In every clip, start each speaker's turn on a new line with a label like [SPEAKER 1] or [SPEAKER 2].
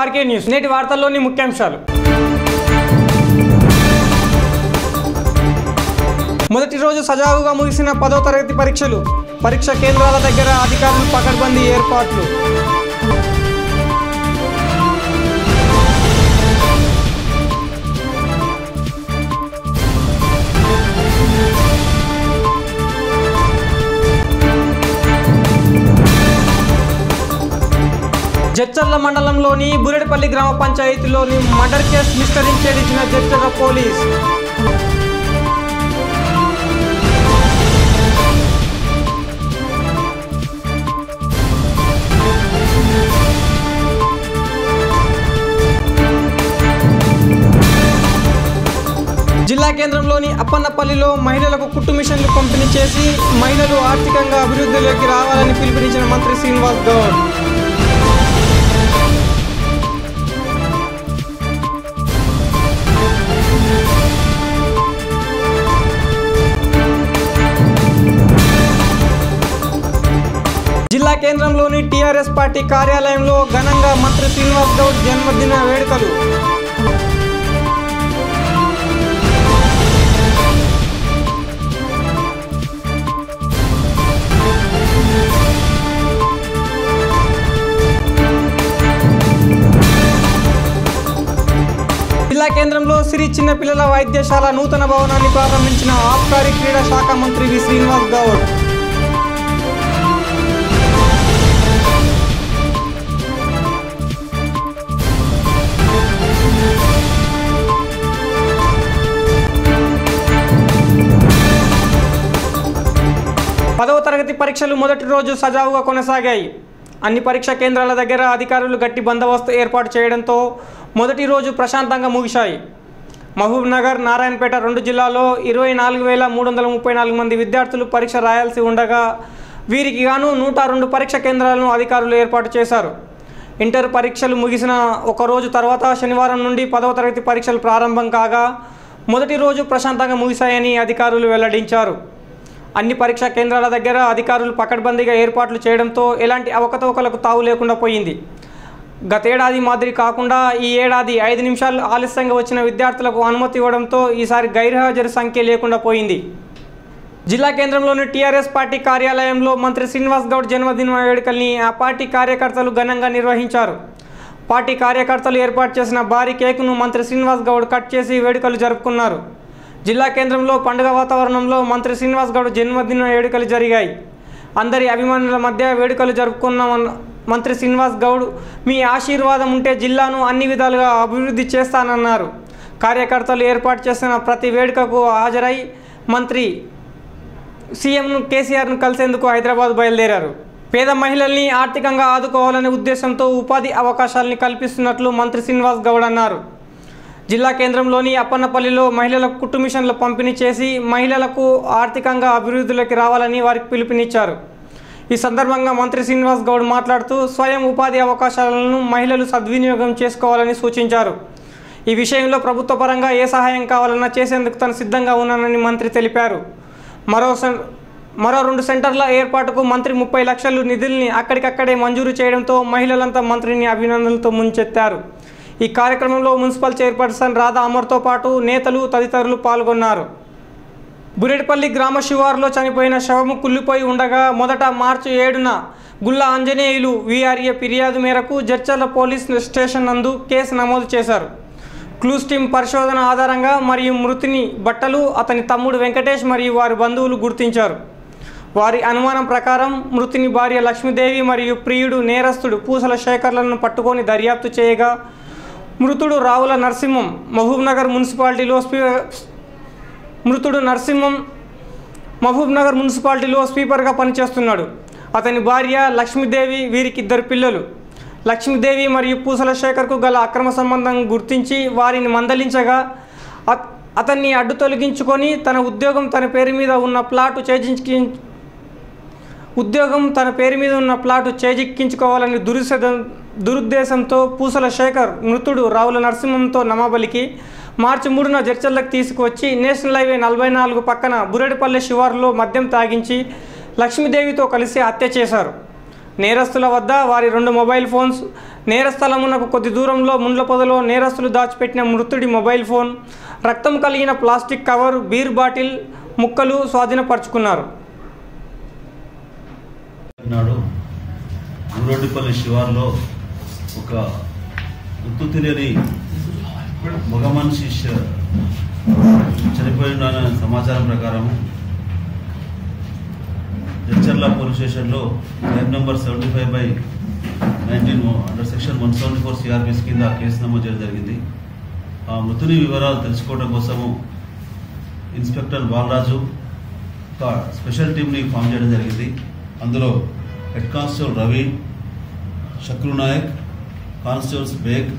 [SPEAKER 1] RK news. నేటి వార్తల్లోని ముఖ్యాంశాలు. మొదటి రోజు సజావుగా ముగిసిన 10వ తరగతి పరీక్షలు. పరీక్ష కేంద్రాల దగ్గర అధికారులు పకడ్బందీ ఏర్పాట్లు. జడ్చర్ల మండలంలోని బురెడిపల్లి గ్రామ పంచాయతీలోని మర్డర్ కేసు మిస్టరీ ఛేదించిన జడ్చర్ల పోలీస్. జిల్లా కేంద్రంలోని అప్పన్నపల్లిలో మహిళలకు కుట్టు మిషన్లు పంపిణీ చేసి మహిళలు ఆర్థికంగా అభివృద్ధిలోకి రావాలని పిలుపునిచ్చిన మంత్రి శ్రీనివాస్ గౌడ్. జిల్లా కేంద్రంలోని టీఆర్ఎస్ పార్టీ కార్యాలయంలో ఘనంగా మంత్రి శ్రీనివాస్ గౌడ్ జన్మదిన వేడుకలు. జిల్లా కేంద్రంలో సిరి చిన్నపిల్లల వైద్యశాల నూతన భవనాన్ని ప్రారంభించిన ఆబ్కారీ క్రీడా శాఖ మంత్రి వి శ్రీనివాస్ గౌడ్. పదవ తరగతి పరీక్షలు మొదటి రోజు సజావుగా కొనసాగాయి. అన్ని పరీక్షా కేంద్రాల దగ్గర అధికారులు గట్టి బందోబస్తు ఏర్పాటు చేయడంతో మొదటి రోజు ప్రశాంతంగా ముగిశాయి. మహబూబ్నగర్, నారాయణపేట రెండు జిల్లాల్లో 24,334 మంది విద్యార్థులు పరీక్ష రాయాల్సి ఉండగా వీరికి గాను 102 పరీక్షా కేంద్రాలను అధికారులు ఏర్పాటు చేశారు. ఇంటర్ పరీక్షలు ముగిసిన ఒక రోజు తర్వాత శనివారం నుండి 10వ తరగతి పరీక్షలు ప్రారంభం కాగా మొదటి రోజు ప్రశాంతంగా ముగిశాయని అధికారులు వెల్లడించారు. అన్ని పరీక్షా కేంద్రాల దగ్గర అధికారులు పకడ్బందీగా ఏర్పాట్లు చేయడంతో ఎలాంటి అవకతవకలకు తావు లేకుండా పోయింది. గతేడాది మాదిరి కాకుండా ఈ ఏడాది 5 నిమిషాలు ఆలస్యంగా వచ్చిన విద్యార్థులకు అనుమతి ఇవ్వడంతో ఈసారి గైర్హాజరు సంఖ్య లేకుండా పోయింది. జిల్లా కేంద్రంలోని టీఆర్ఎస్ పార్టీ కార్యాలయంలో మంత్రి శ్రీనివాస్ గౌడ్ జన్మదిన వేడుకల్ని ఆ పార్టీ కార్యకర్తలు ఘనంగా నిర్వహించారు. పార్టీ కార్యకర్తలు ఏర్పాటు చేసిన భారీ కేకును మంత్రి శ్రీనివాస్ గౌడ్ కట్ చేసి వేడుకలు జరుపుకున్నారు. జిల్లా కేంద్రంలో పండుగ వాతావరణంలో మంత్రి శ్రీనివాస్ గౌడ్ జన్మదిన వేడుకలు జరిగాయి. అందరి అభిమానుల మధ్య వేడుకలు జరుపుకున్న మంత్రి శ్రీనివాస్ గౌడ్ మీ ఆశీర్వాదం ఉంటే జిల్లాను అన్ని విధాలుగా అభివృద్ధి చేస్తానన్నారు. కార్యకర్తలు ఏర్పాటు చేసిన ప్రతి వేడుకకు హాజరై మంత్రి సీఎంను కేసీఆర్ను కలిసేందుకు హైదరాబాద్ బయలుదేరారు. పేద మహిళల్ని ఆర్థికంగా ఆదుకోవాలనే ఉద్దేశంతో ఉపాధి అవకాశాలని కల్పిస్తున్నట్లు మంత్రి శ్రీనివాస్ గౌడ్ అన్నారు. జిల్లా కేంద్రంలోని అప్పన్నపల్లిలో మహిళలకు కుట్టు మిషన్లు పంపిణీ చేసి మహిళలకు ఆర్థికంగా అభివృద్ధిలోకి రావాలని వారికి పిలుపునిచ్చారు. ఈ సందర్భంగా మంత్రి శ్రీనివాస్ గౌడ్ మాట్లాడుతూ స్వయం ఉపాధి అవకాశాలను మహిళలు సద్వినియోగం చేసుకోవాలని సూచించారు. ఈ విషయంలో ప్రభుత్వ పరంగా ఏ సహాయం కావాలన్నా చేసేందుకు తాను సిద్ధంగా ఉన్నానని మంత్రి తెలిపారు. మరో 2 సెంటర్ల ఏర్పాటుకు మంత్రి 30 లక్షలు నిధుల్ని అక్కడికక్కడే మంజూరు చేయడంతో మహిళలంతా మంత్రిని అభినందనలతో ముంచెత్తారు. ఈ కార్యక్రమంలో మున్సిపల్ చైర్పర్సన్ రాధా అమర్తో పాటు నేతలు తదితరులు పాల్గొన్నారు. బురెడిపల్లి గ్రామ శివారులో చనిపోయిన శవము కుళ్ళిపోయి ఉండగా మొదట మార్చి 7న గుల్ల ఆంజనేయులు వీఆర్ఏ ఫిర్యాదు మేరకు జడ్చర్ల పోలీస్ స్టేషన్ నందు కేసు నమోదు చేశారు. క్లూస్ టీమ్ పరిశోధన ఆధారంగా మరియు మృతుని బట్టలు అతని తమ్ముడు వెంకటేష్ మరియు వారి బంధువులు గుర్తించారు. వారి అనుమానం ప్రకారం మృతుని భార్య లక్ష్మీదేవి మరియు ప్రియుడు నేరస్తుడు పూసల శేఖర్లను పట్టుకొని దర్యాప్తు చేయగా మృతుడు రావుల నరసింహం మహబూబ్నగర్ మున్సిపాలిటీలో స్వీపర్గా పనిచేస్తున్నాడు. అతని భార్య లక్ష్మీదేవి, వీరికి 2 పిల్లలు. లక్ష్మీదేవి మరియు పూసల శేఖర్కు గల అక్రమ సంబంధం గుర్తించి వారిని మందలించగా అతన్ని అడ్డు తొలగించుకొని తన ఉద్యోగం తన పేరు మీద ఉన్న ప్లాటు చేజిక్కించుకోవాలని దురుద్దేశంతో పూసల శేఖర్ మృతుడు రావుల నరసింహంతో నమాబలికి మార్చి 3న జడ్చర్లకు తీసుకువచ్చి నేషనల్ హైవే 44 పక్కన బురెడిపల్లి శివారులో మద్యం తాగించి లక్ష్మీదేవితో కలిసి హత్య చేశారు. నేరస్తుల వద్ద వారి 2 మొబైల్ ఫోన్స్, నేరస్థలమునకు కొద్ది దూరంలో ముండ్ల పొదలో నేరస్తులు దాచిపెట్టిన మృతుడి మొబైల్ ఫోన్, రక్తం కలిగిన ప్లాస్టిక్ కవర్, బీర్ బాటిల్ ముక్కలు స్వాధీనపరుచుకున్నారు.
[SPEAKER 2] ఊరోడ్డిపల్లి శివార్లో ఒక గుర్తు తెలియని మగ మనిషి చనిపోయిన సమాచారం ప్రకారం జడ్చర్ల పోలీస్ స్టేషన్లో crime number 75/19 under section 174 CRPS కింద కేసు నమోదు చేయడం జరిగింది. ఆ మృతుని వివరాలు తెలుసుకోవడం కోసము ఇన్స్పెక్టర్ బాలరాజు ఒక స్పెషల్ టీంని ఫామ్ చేయడం జరిగింది. అందులో head constable Ravi, Shakru Nayak, constables Baig,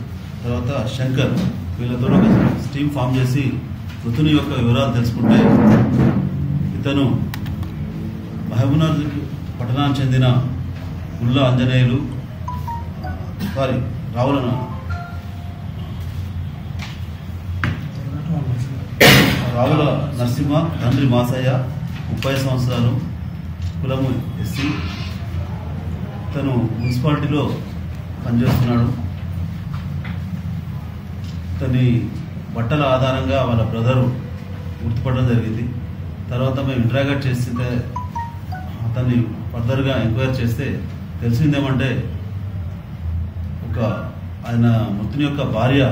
[SPEAKER 2] తర్వాత శంకర్, వీళ్ళతో ఒక టీమ్ ఫామ్ చేసి మృతుని యొక్క వివరాలు తెలుసుకుంటే ఇతను మహబూబ్నగర్ పట్టణానికి చెందిన గుల్లా ఆంజనేయులు రావుల నరసింహ, తండ్రి మాసయ్య, 30 సంవత్సరాలు, కులము ఎస్సీ. తను మున్సిపాలిటీలో పనిచేస్తున్నాడు. తని బట్టల ఆధారంగా వాళ్ళ బ్రదరు గుర్తుపడడం జరిగింది. తర్వాత మేము ఇంటరాగేట్ చేస్తే అతన్ని ఫర్దర్గా ఎంక్వైరీ చేస్తే తెలిసిందేమంటే ఆయన మృతుని యొక్క భార్య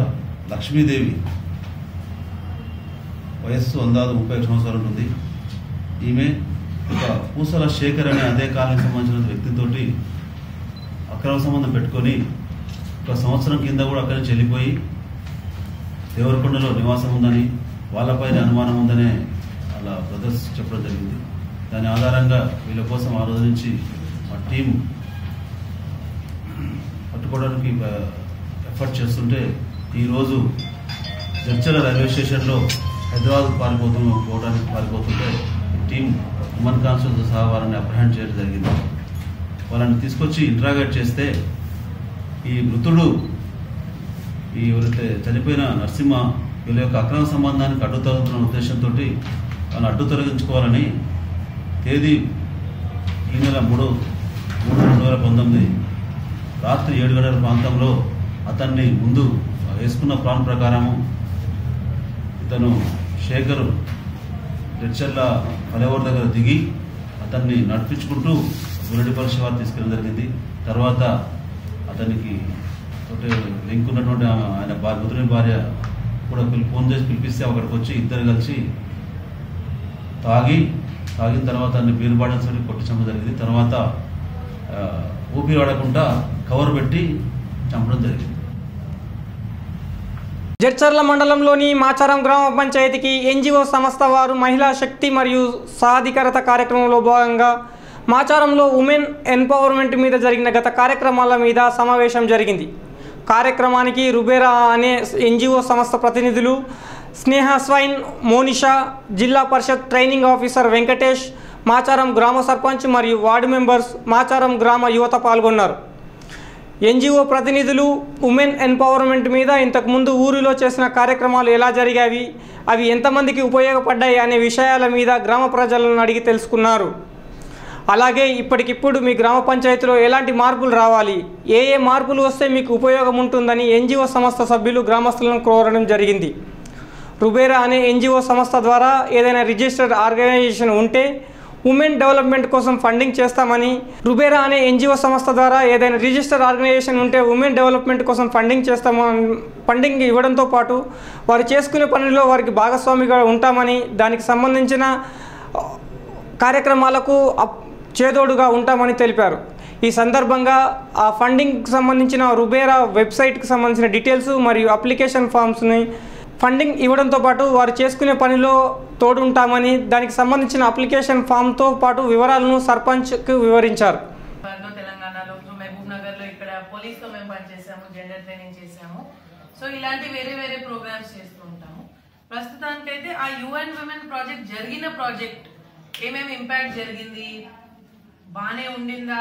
[SPEAKER 2] లక్ష్మీదేవి, వయస్సు అందాజు 30 సంవత్సరాలు ఉంటుంది. ఈమె ఒక పూసల శేఖర్ అనే అదే కాలానికి సంబంధించిన వ్యక్తితోటి అక్రమ సంబంధం పెట్టుకొని 1 సంవత్సరం కింద కూడా అక్కడి నుంచి వెళ్ళిపోయి దేవరకొండలో నివాసం ఉందని, వాళ్ళపైన అనుమానం ఉందనే వాళ్ళ బ్రదర్స్ చెప్పడం జరిగింది. దాని ఆధారంగా వీళ్ళ కోసం ఆ రోజు నుంచి మా టీం పట్టుకోవడానికి ఎఫర్ట్ చేస్తుంటే ఈరోజు జడ్చర్ల రైల్వే స్టేషన్లో హైదరాబాద్ పారిపోతుంటే టీం ఉమెన్ కానిస్టేబుల్తో సహా వాళ్ళని అప్రహెండ్ చేయడం జరిగింది. వాళ్ళని తీసుకొచ్చి ఇంటరాగేట్ చేస్తే ఈ మృతుడు ఎవరైతే చనిపోయిన నరసింహ వీళ్ళ యొక్క అక్రమ సంబంధానికి అడ్డు తొలగుతున్న ఉద్దేశంతో వాళ్ళని అడ్డు తొలగించుకోవాలని తేదీ ఈ నెల 3/3/2019 రాత్రి 7 గంటల ప్రాంతంలో అతన్ని ముందు వేసుకున్న ప్లాన్ ప్రకారము ఇతను శేఖరు జడ్చర్ల ఫ్లైఓవర్ దగ్గర దిగి అతన్ని నడిపించుకుంటూ ఊరోడ్డిపల్లి శివారు తీసుకెళ్ళడం జరిగింది. తర్వాత అతనికి లింక్ ఉన్నటువంటి ఆయన మృతుని భార్య కూడా ఫోన్ చేసి పిలిపిస్తే అక్కడికి వచ్చి ఇద్దరు కలిసి తాగిన తర్వాత అన్ని బీర్ బాటిల్స్ కొట్టించడం జరిగింది. తర్వాత ఊపిరి ఆడకుండా కవర్ పెట్టి చంపడం జరిగింది.
[SPEAKER 1] జడ్చర్ల మండలంలోని మాచారం గ్రామ పంచాయతీకి ఎన్జిఓ సంస్థ వారు మహిళా శక్తి మరియు సాధికారత కార్యక్రమంలో భాగంగా మాచారంలో ఉమెన్ ఎంపవర్మెంట్ మీద జరిగిన గత కార్యక్రమాల మీద సమావేశం జరిగింది. కార్యక్రమానికి రుబేరా అనే ఎన్జిఓ సంస్థ ప్రతినిధులు, స్నేహ స్వైన్, మోనిషా, జిల్లా పరిషత్ ట్రైనింగ్ ఆఫీసర్ వెంకటేష్, మాచారం గ్రామ సర్పంచ్ మరియు వార్డు మెంబర్స్, మాచారం గ్రామ యువత పాల్గొన్నారు. ఎన్జిఓ ప్రతినిధులు ఉమెన్ ఎంపవర్మెంట్ మీద ఇంతకుముందు ఊరిలో చేసిన కార్యక్రమాలు ఎలా జరిగాయి, అవి ఎంతమందికి ఉపయోగపడ్డాయి అనే విషయాల మీద గ్రామ ప్రజలను అడిగి తెలుసుకున్నారు. అలాగే ఇప్పటికిప్పుడు మీ గ్రామ పంచాయతీలో ఎలాంటి మార్పులు రావాలి, ఏ మార్పులు వస్తే మీకు ఉపయోగం ఉంటుందని ఎన్జిఓ సంస్థ సభ్యులు గ్రామస్తులను కోరడం జరిగింది. రుబేరా అనే ఎన్జిఓ సంస్థ ద్వారా ఏదైనా రిజిస్టర్డ్ ఆర్గనైజేషన్ ఉంటే ఉమెన్ డెవలప్మెంట్ కోసం ఫండింగ్ చేస్తామని, రుబేరా అనే ఎన్జిఓ సంస్థ ద్వారా ఏదైనా రిజిస్టర్డ్ ఆర్గనైజేషన్ ఉంటే ఉమెన్ డెవలప్మెంట్ కోసం ఫండింగ్ ఇవ్వడంతో పాటు వారు చేసుకునే పనిలో వారికి భాగస్వామిగా ఉంటామని, దానికి సంబంధించిన కార్యక్రమాలకు చేదోడుగా ఉంటామని తెలిపారు. ఈ సందర్భంగా ఆ ఫండింగ్కి సంబంధించిన రుబేరా వెబ్సైట్కి సంబంధించిన డీటెయిల్స్ మరియు అప్లికేషన్ ఫామ్స్ని ఫండింగ్ ఇవ్వడంతో పాటు వారు చేసుకునే పనిలో తోడు ఉంటామని, దానికి సంబంధించిన అప్లికేషన్ ఫామ్తో పాటు వివరాలను సర్పంచ్కి వివరించారు.
[SPEAKER 3] తెలంగాణలో మహబూబ్నగర్లో ఇక్కడ పోలీస్తో మేము పనిచేసాము, జెండర్ ట్రైనింగ్ చేసాము. సో ఇలాంటి వేరే ప్రోగ్రామ్స్ చేస్తూ ఉంటాము. ప్రస్తుతానికైతే ఆ యుఎన్ విమెన్ ప్రాజెక్ట్ జరిగిన ప్రాజెక్ట్ ఏమేమి ఇంపాక్ట్ జరిగింది, బాగానే ఉండిందా,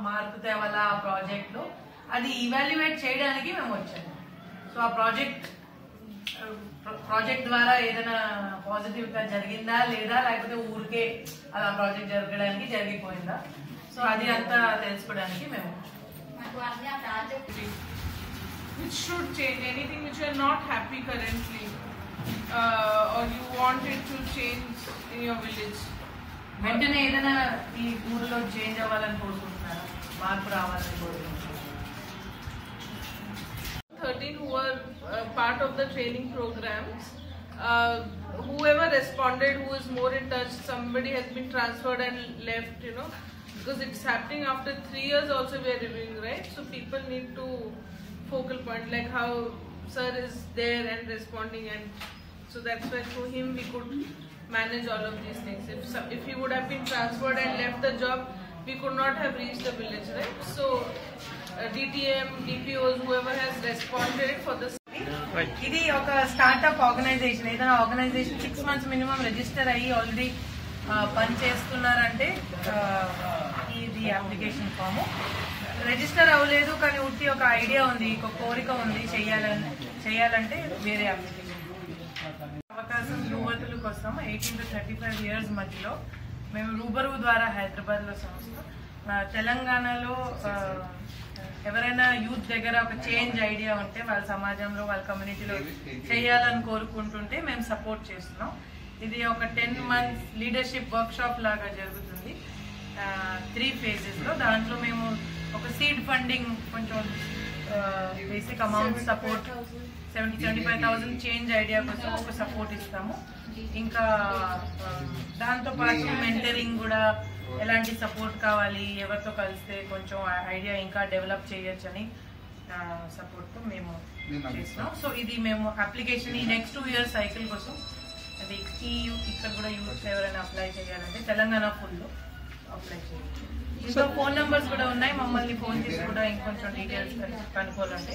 [SPEAKER 3] మార్పు తేవాలా ఆ ప్రాజెక్ట్లో, అది ఇవాల్యుయేట్ చేయడానికి మేము వచ్చాము. సో ఆ ప్రాజెక్ట్ ద్వారా ఏదైనా పాజిటివ్గా జరిగిందా లేదా, లేకపోతే ఊరికే అలా ప్రాజెక్ట్ జరగడానికి జరిగిపోయిందా, సో అది అంతా తెలుసుకోవడానికి మేము
[SPEAKER 4] which should change, anything which you are not happy currently, or you want it to change in your village.
[SPEAKER 3] వెంటనే ఏదైనా ఈ ఊరిలో చేంజ్ అవ్వాలని కోరుకుంటున్నారా, మార్పు రావాలని కోరుకుంటున్నారా?
[SPEAKER 4] 13 who were part of the training programs, whoever responded, who is more in touch, somebody has been transferred and left, you know, because it's happening after 3 years also we are reviewing, right? So people need to focal point, like how sir is there and responding, and so that's why through him we could manage all of these things. If he would have been transferred and left the job, we could not have reached the village, right? So DTM, DPOs, whoever has responded for this.
[SPEAKER 3] ఇది ఒక startup organisation. ఏదైనా organisation 6 months minimum register అయ్యి already పని చేస్తున్నారంటే ఇది application form. Register అవ్వలేదు కానీ ఉట్టి ఒక ఐడియా ఉంది, ఒక కోరిక ఉంది చేయాలంటే వేరే అప్లికేషన్. అవకాశం యువతుల కోసం 18 to 35 years మధ్యలో మేము రూబరు ద్వారా హైదరాబాద్లో సంస్థ తెలంగాణలో ఎవరైనా యూత్ దగ్గర ఒక చేంజ్ ఐడియా ఉంటే వాళ్ళ సమాజంలో వాళ్ళ కమ్యూనిటీలో చేయాలని కోరుకుంటుంటే మేము సపోర్ట్ చేస్తున్నాం. ఇది ఒక 10 months లీడర్షిప్ వర్క్షాప్ లాగా జరుగుతుంది 3 phases. దాంట్లో మేము ఒక సీడ్ ఫండింగ్ కొంచెం basic amount support 70-75,000 change idea కోసం ఒక సపోర్ట్ ఇస్తాము. ఇంకా దాంతోపాటు మెంటరింగ్ కూడా, ఎలాంటి సపోర్ట్ కావాలి, ఎవరితో కలిస్తే కొంచెం ఐడియా ఇంకా డెవలప్ చేయొచ్చని సపోర్ట్తో మేము చేస్తున్నాం. సో ఇది మేము అప్లికేషన్ ఈ నెక్స్ట్ 2 years సైకిల్ కోసం అది ఇక్కడ కూడా యూత్ ఎవరైనా అప్లై చేయాలంటే తెలంగాణ ఫుల్లో అప్లై చేయాలి. ఇంకో ఫోన్ నెంబర్స్ కూడా ఉన్నాయి, మమ్మల్ని ఫోన్ చేసి కూడా ఇంకొంచెం డీటెయిల్స్ కనుక్కోవాలంటే.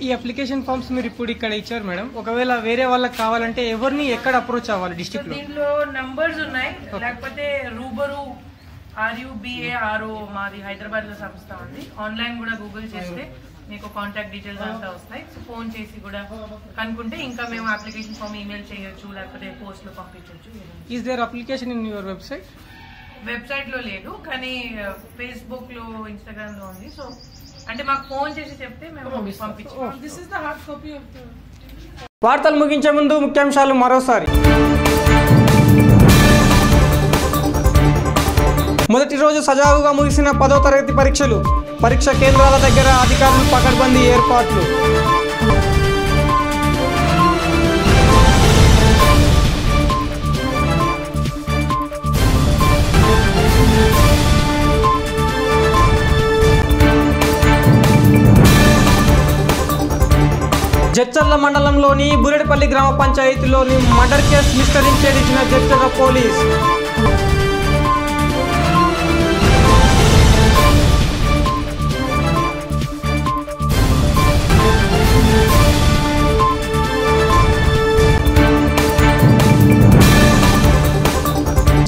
[SPEAKER 1] ఈ అప్లికేషన్ ఫామ్స్ మీరు ఇప్పుడు ఇక్కడ ఇచ్చారు మేడం, ఒకవేళ వేరే వాళ్ళకి కావాలంటే ఎవరిని ఎక్కడ అప్రోచ్ అవ్వాలి డిస్ట్రిక్ట్ లో?
[SPEAKER 3] దీంట్లో నంబర్స్ ఉన్నాయి, లేకపోతే రూబరు RUBARO మాది హైదరాబాద్ లో సంస్థ ఉంది. ఆన్లైన్ కూడా గూగుల్ చేస్తే మీకు కాంటాక్ట్ డీటెయిల్స్ అంతా వస్తాయి. సో ఫోన్ చేసి కూడా కనుక్కుంటే ఇంకా మేము అప్లికేషన్ ఫామ్ ఈమెయిల్ చేయొచ్చు, లేకపోతే పోస్ట్ లో పంపించవచ్చు.
[SPEAKER 1] Is their application in your website?
[SPEAKER 3] Website లో లేదు కానీ ఫేస్బుక్ లో, ఇన్స్టాగ్రామ్ లో ఉంది. సో అంటే మాకు ఫోన్ చేసి చెప్తే మేము పంపించాం.
[SPEAKER 4] This is the hard copy of the.
[SPEAKER 1] వార్తలు ముగించే ముందు ముఖ్యాంశాలు మరోసారి. మొదటి రోజు సజావుగా ముగిసిన 10వ తరగతి పరీక్షలు. పరీక్ష కేంద్రాల దగ్గర అధికారులు పకడ్బందీ ఏర్పాట్లు. జడ్చర్ల మండలంలోని బురెడిపల్లి గ్రామ పంచాయతీలోని మర్డర్ కేసు మిస్టరీని ఛేదించిన జడ్చర్ల పోలీస్.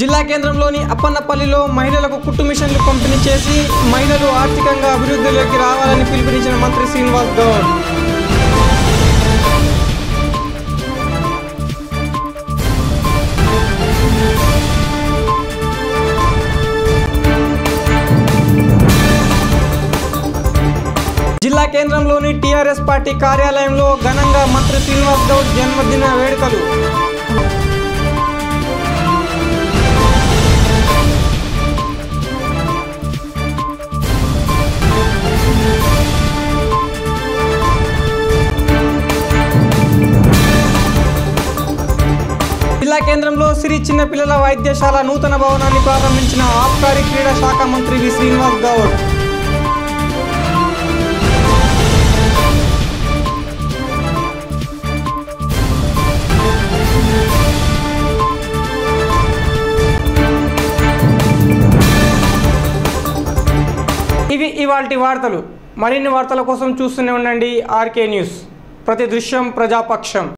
[SPEAKER 1] జిల్లా కేంద్రంలోని అప్పన్నపల్లిలో మహిళలకు కుట్టు మిషన్లు పంపిణీ చేసి మహిళలు ఆర్థికంగా అభివృద్ధిలోకి రావాలని పిలుపునిచ్చిన మంత్రి శ్రీనివాస్ గౌడ్. జిల్లా కేంద్రంలోని టీఆర్ఎస్ పార్టీ కార్యాలయంలో ఘనంగా మంత్రి శ్రీనివాస్ గౌడ్ జన్మదిన వేడుకలు. జిల్లా కేంద్రంలో సిరి చిన్నపిల్లల వైద్యశాల నూతన భవనాన్ని ప్రారంభించిన ఆబ్కారీ క్రీడా శాఖ మంత్రి వి శ్రీనివాస్ గౌడ్. ఇవి ఇవాల్టి వార్తలు. మరిన్ని వార్తల కోసం చూస్తూనే ఉండండి ఆర్కే న్యూస్. ప్రతి దృశ్యం ప్రజాపక్షం.